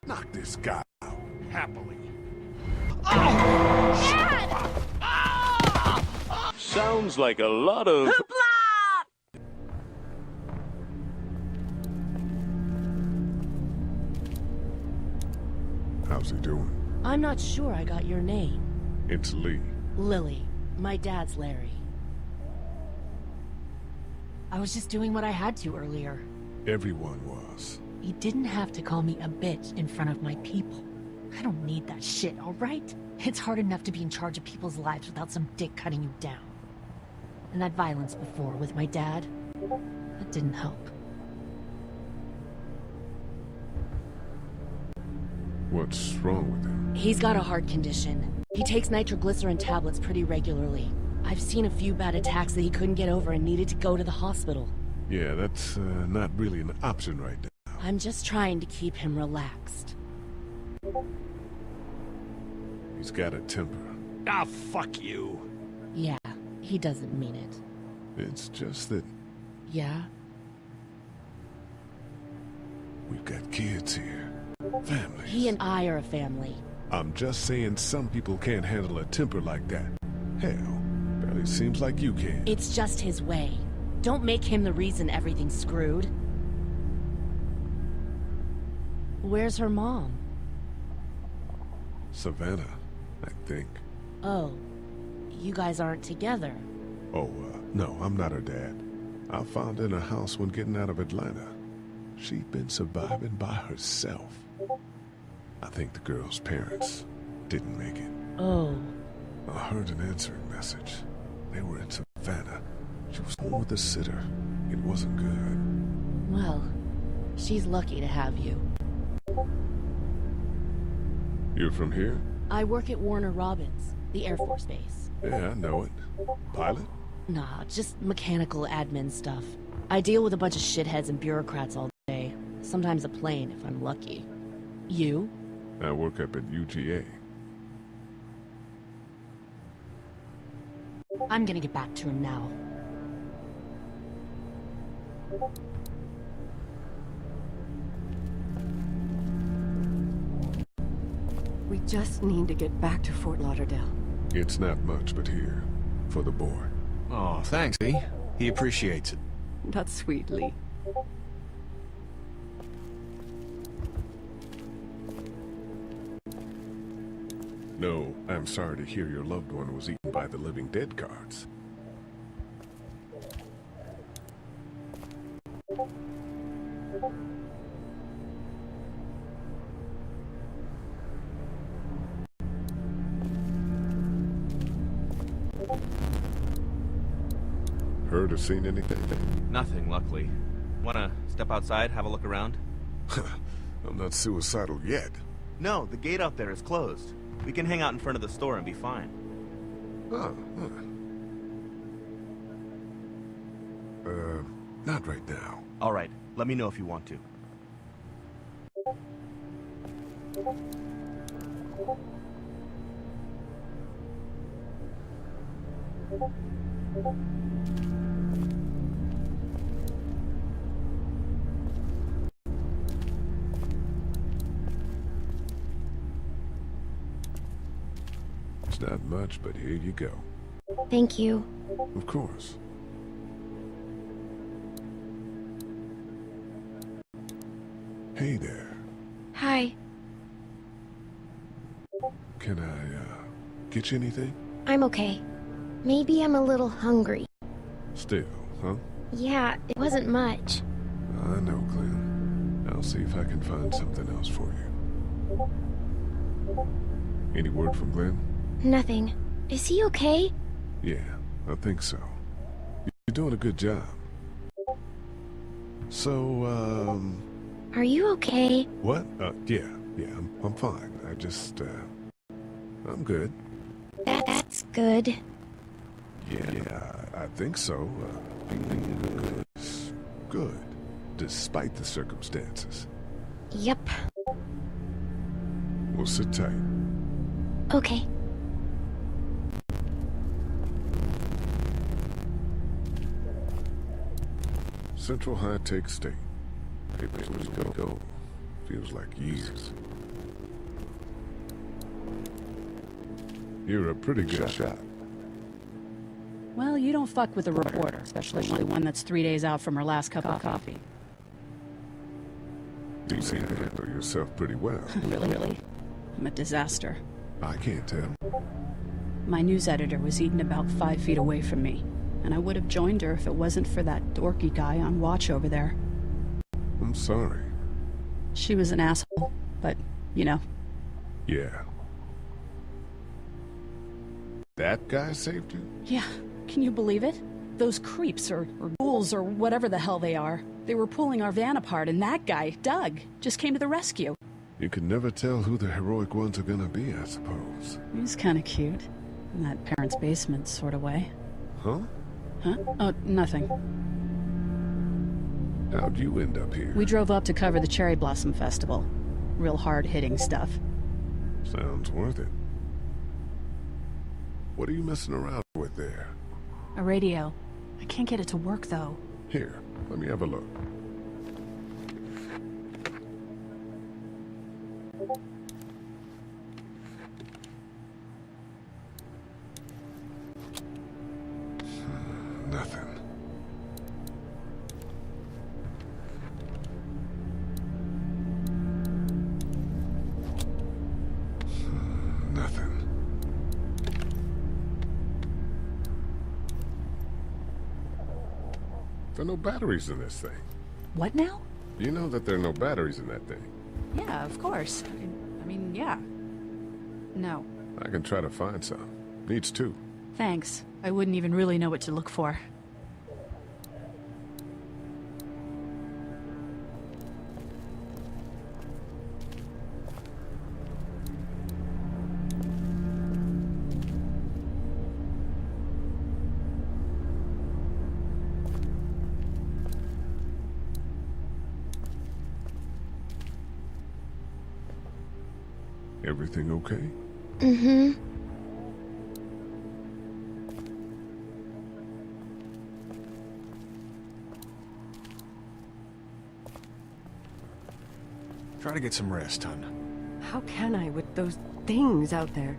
Knock this guy out happily. Sounds like a lot of... How's he doing? I'm not sure I got your name. It's Lee. Lily. My dad's Larry. I was just doing what I had to earlier. Everyone was. You didn't have to call me a bitch in front of my people. I don't need that shit, alright? It's hard enough to be in charge of people's lives without some dick cutting you down. And that violence before with my dad, that didn't help. What's wrong with him? He's got a heart condition. He takes nitroglycerin tablets pretty regularly. I've seen a few bad attacks that he couldn't get over and needed to go to the hospital. Yeah, that's not really an option right now. I'm just trying to keep him relaxed. He's got a temper. Ah, fuck you. Yeah, he doesn't mean it. It's just that Yeah? we've got kids here. Families. He and I are a family. I'm just saying some people can't handle a temper like that. Hell, barely seems like you can. It's just his way. Don't make him the reason everything's screwed. Where's her mom? Savannah, I think. Oh, you guys aren't together. Oh, no, I'm not her dad. I found her in a house when getting out of Atlanta. She'd been surviving by herself. I think the girl's parents didn't make it. Oh. I heard an answering message. They were in Savannah. She was home with a sitter. It wasn't good. Well, she's lucky to have you. You're from here? I work at Warner Robins, the Air Force Base. Yeah, I know it. Pilot? Nah, just mechanical admin stuff. I deal with a bunch of shitheads and bureaucrats all day. Sometimes a plane, if I'm lucky. You? I work up at UGA. I'm gonna get back to him now. We just need to get back to Fort Lauderdale. It's not much, but here. For the boy. Oh, thanks, Lee. He appreciates it. That's sweet, Lee. No, I'm sorry to hear your loved one was eaten by the living dead cards. Heard or seen anything? Nothing, luckily. Wanna step outside, have a look around? I'm not suicidal yet. No, the gate out there is closed. We can hang out in front of the store and be fine. Oh, not right now. Alright, let me know if you want to. It's not much, but here you go. Thank you. Of course. Hey there. Hi. Can I, get you anything? I'm okay. Maybe I'm a little hungry. Still, huh? Yeah, it wasn't much. I know, Glenn. I'll see if I can find something else for you. Any word from Glenn? Nothing. Is he okay? Yeah, I think so. You're doing a good job. So, Are you okay? what? Yeah, I'm fine. I just, I'm good. That's good. Yeah, I think so. Feeling good, despite the circumstances. Yep. We'll sit tight. Okay. Central High-Tech State. Papers go. Feels like years. You're a pretty good shot. Well, you don't fuck with a reporter, especially one that's 3 days out from her last cup of coffee. You seem to handle yourself pretty well. Really? I'm a disaster. I can't tell. My news editor was eaten about 5 feet away from me, and I would have joined her if it wasn't for that dorky guy on watch over there. I'm sorry. She was an asshole, but, you know. Yeah. That guy saved you? Yeah, can you believe it? Those creeps, or ghouls, or whatever the hell they are. They were pulling our van apart, and that guy, Doug, just came to the rescue. You can never tell who the heroic ones are gonna be, I suppose. He's kinda cute. In that parents' basement sort of way. Huh? Huh? Oh, nothing. How'd you end up here? We drove up to cover the Cherry Blossom Festival. Real hard-hitting stuff. Sounds worth it. What are you messing around with there? A radio. I can't get it to work, though. Here, let me have a look. Nothing. Nothing. There are no batteries in this thing. What now? You know that there are no batteries in that thing. Yeah, of course. I mean, yeah. No. I can try to find some. Needs two. Thanks. I wouldn't even really know what to look for. Everything okay? Mm-hmm. Try to get some rest, hon. How can I with those things out there?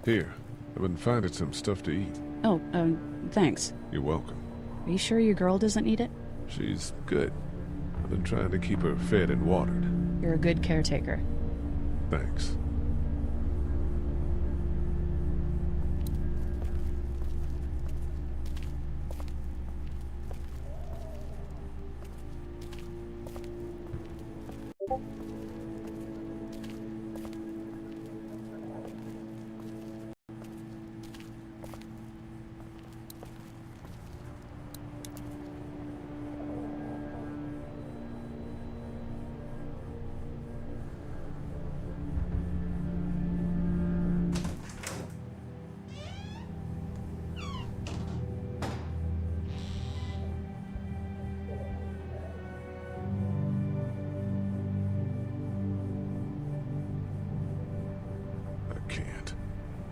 Here, I've been finding some stuff to eat. Oh, thanks. You're welcome. Are you sure your girl doesn't need it? She's good. I've been trying to keep her fed and watered. You're a good caretaker. Thanks.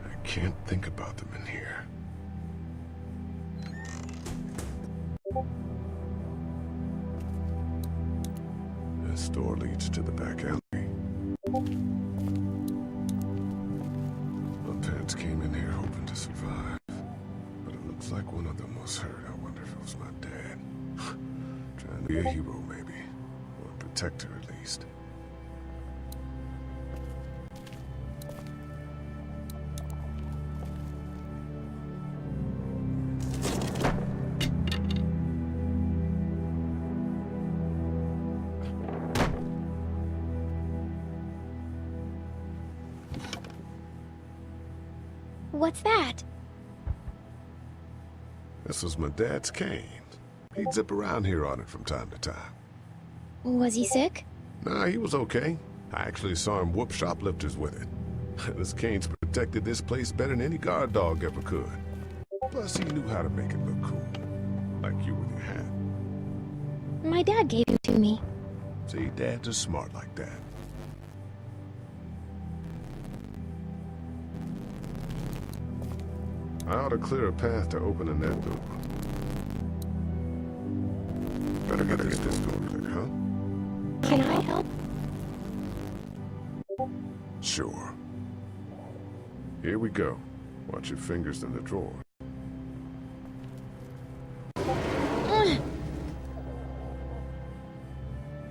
I can't think about them in here. This door leads to the back alley. My parents came in here hoping to survive, but it looks like one of them was hurt. I wonder if it was my dad. Trying to be a hero, maybe. Or a protector, at least. What's that? This was my dad's cane. He'd zip around here on it from time to time. Was he sick? Nah, he was okay. I actually saw him whoop shoplifters with it. This cane's protected this place better than any guard dog ever could. Plus, he knew how to make it look cool. Like you with your hat. My dad gave him to me. See, dads are smart like that. I ought to clear a path to opening that door. Better get this door quick, huh? Can I help? Sure. Here we go. Watch your fingers in the drawer.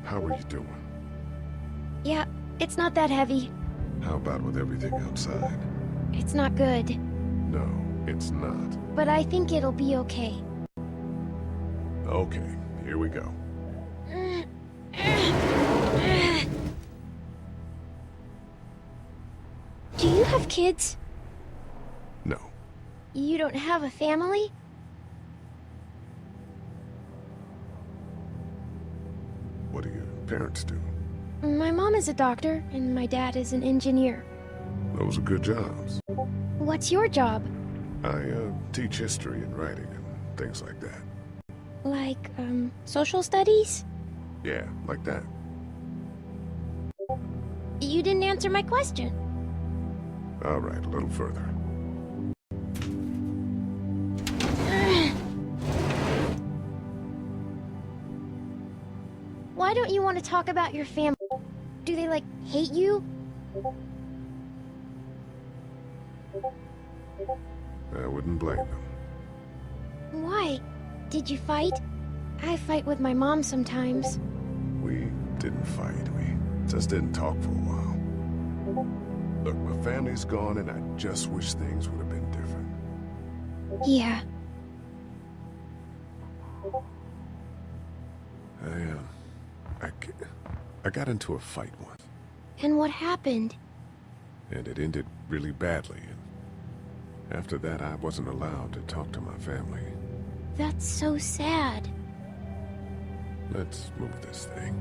How are you doing? Yeah, it's not that heavy. How about with everything outside? It's not good. No, it's not. But I think it'll be okay. Okay, here we go. Do you have kids? No. You don't have a family? What do your parents do? My mom is a doctor, and my dad is an engineer. Those are good jobs. What's your job? I teach history and writing and things like that. Like, social studies? Yeah, like that. You didn't answer my question. All right, a little further. Why don't you want to talk about your family? Do they, like, hate you? I wouldn't blame them. Why? Did you fight? I fight with my mom sometimes. We didn't fight. We just didn't talk for a while. Look, my family's gone, and I just wish things would have been different. Yeah. I got into a fight once, And what happened? and it ended really badly. And after that, I wasn't allowed to talk to my family. That's so sad. Let's move this thing.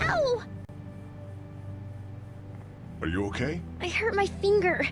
Ow! Are you okay? I hurt my finger.